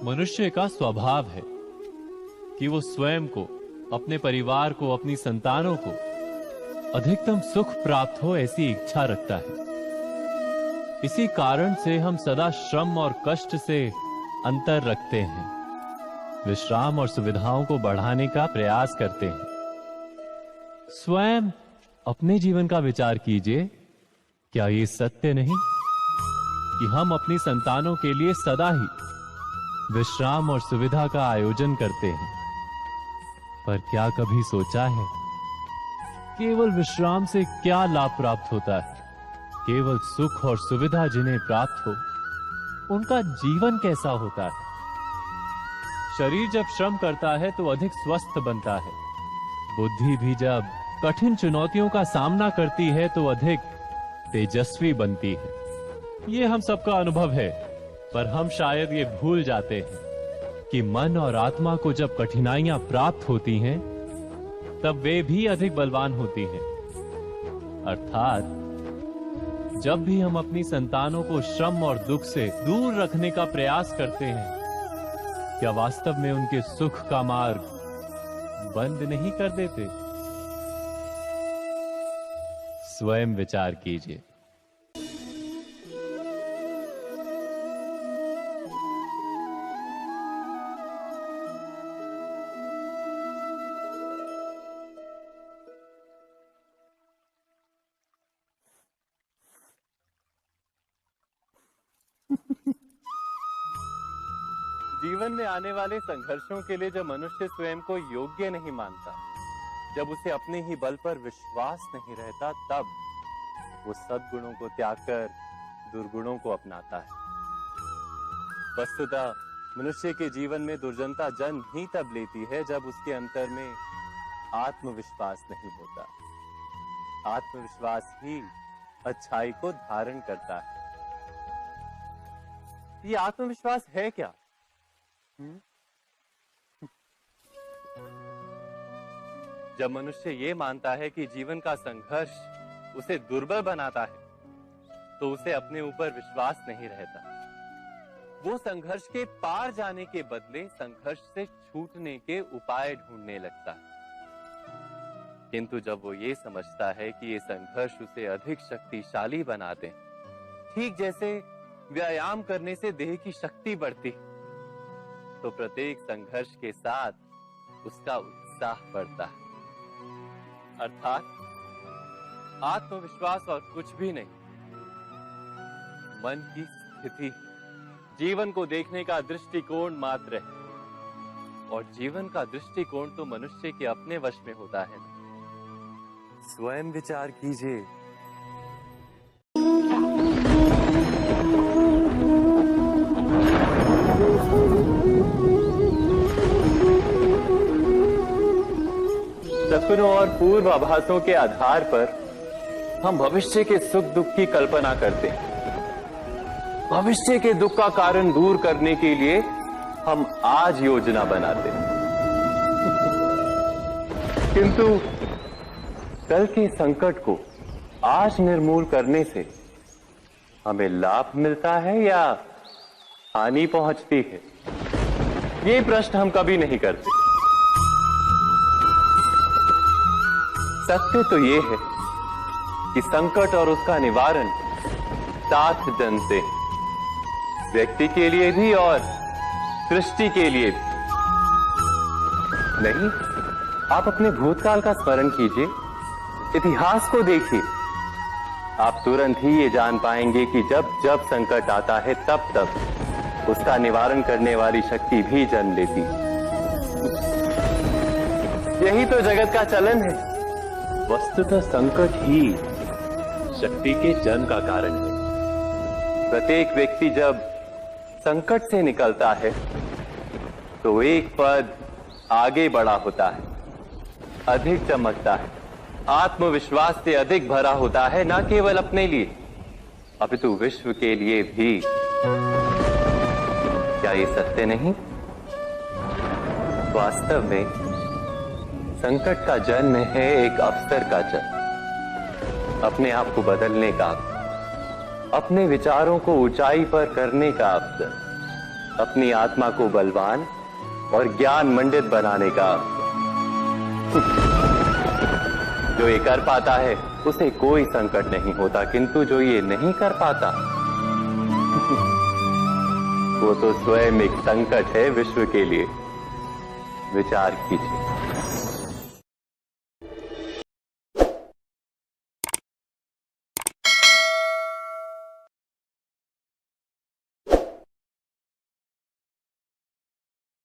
मनुष्य का स्वभाव है कि वो स्वयं को, अपने परिवार को, अपनी संतानों को अधिकतम सुख प्राप्त हो ऐसी इच्छा रखता है। इसी कारण से हम सदा श्रम और कष्ट से अंतर रखते हैं, विश्राम और सुविधाओं को बढ़ाने का प्रयास करते हैं। स्वयं अपने जीवन का विचार कीजिए, क्या ये सत्य नहीं कि हम अपनी संतानों के लिए सदा ही विश्राम और सुविधा का आयोजन करते हैं? पर क्या कभी सोचा है केवल विश्राम से क्या लाभ प्राप्त होता है? केवल सुख और सुविधा जिन्हें प्राप्त हो उनका जीवन कैसा होता है? शरीर जब श्रम करता है तो अधिक स्वस्थ बनता है। बुद्धि भी जब कठिन चुनौतियों का सामना करती है तो अधिक तेजस्वी बनती है। ये हम सबका अनुभव है, पर हम शायद ये भूल जाते हैं कि मन और आत्मा को जब कठिनाइयां प्राप्त होती हैं, तब वे भी अधिक बलवान होती हैं। अर्थात जब भी हम अपनी संतानों को श्रम और दुख से दूर रखने का प्रयास करते हैं, क्या वास्तव में उनके सुख का मार्ग बंद नहीं कर देते? स्वयं विचार कीजिए। जीवन में आने वाले संघर्षों के लिए जब मनुष्य स्वयं को योग्य नहीं मानता, जब उसे अपने ही बल पर विश्वास नहीं रहता, तब वो सद्गुणों को त्याग कर दुर्गुणों को अपनाता है। वस्तुतः मनुष्य के जीवन में दुर्जनता जन्म ही तब लेती है जब उसके अंतर में आत्मविश्वास नहीं होता। आत्मविश्वास ही अच्छाई को धारण करता है। ये आत्मविश्वास है क्या? जब मनुष्य ये मानता है कि जीवन का संघर्ष उसे दुर्बल बनाता है, तो उसे अपने ऊपर विश्वास नहीं रहता। वो संघर्ष के पार जाने के बदले संघर्ष से छूटने के उपाय ढूंढने लगता है। किंतु जब वो ये समझता है कि ये संघर्ष उसे अधिक शक्तिशाली बनाते हैं, ठीक जैसे व्यायाम करने से देह की शक्ति बढ़ती, तो प्रत्येक संघर्ष के साथ उसका उत्साह बढ़ता है। अर्थात आत्मविश्वास और कुछ भी नहीं, मन की स्थिति, जीवन को देखने का दृष्टिकोण मात्र है। और जीवन का दृष्टिकोण तो मनुष्य के अपने वश में होता है। स्वयं विचार कीजिए। सपनों और पूर्वाभासों के आधार पर हम भविष्य के सुख दुख की कल्पना करते हैं। भविष्य के दुख का कारण दूर करने के लिए हम आज योजना बनाते हैं। किंतु कल के संकट को आज निर्मूल करने से हमें लाभ मिलता है या हानि पहुंचती है? ये प्रश्न हम कभी नहीं करते। सत्य तो ये है कि संकट और उसका निवारण साथ जन से, व्यक्ति के लिए भी और सृष्टि के लिए भी। नहीं, आप अपने भूतकाल का स्मरण कीजिए, इतिहास को देखिए। आप तुरंत ही ये जान पाएंगे कि जब जब संकट आता है, तब तब उसका निवारण करने वाली शक्ति भी जन्म लेती है। यही तो जगत का चलन है। वस्तुतः संकट ही शक्ति के जन्म का कारण है। प्रत्येक व्यक्ति जब संकट से निकलता है तो एक पद आगे बढ़ा होता है, अधिक चमकता है, आत्मविश्वास से अधिक भरा होता है, न केवल अपने लिए अपितु विश्व के लिए भी। क्या ये सत्य नहीं? वास्तव में संकट का जन्म है एक अवसर का जन्म, अपने आप को बदलने का, अपने विचारों को ऊंचाई पर करने का अवसर। अपनी आत्मा को बलवान और ज्ञान मंडित बनाने का। जो ये कर पाता है उसे कोई संकट नहीं होता, किंतु जो ये नहीं कर पाता वो तो स्वयं एक संकट है विश्व के लिए। विचार कीजिए।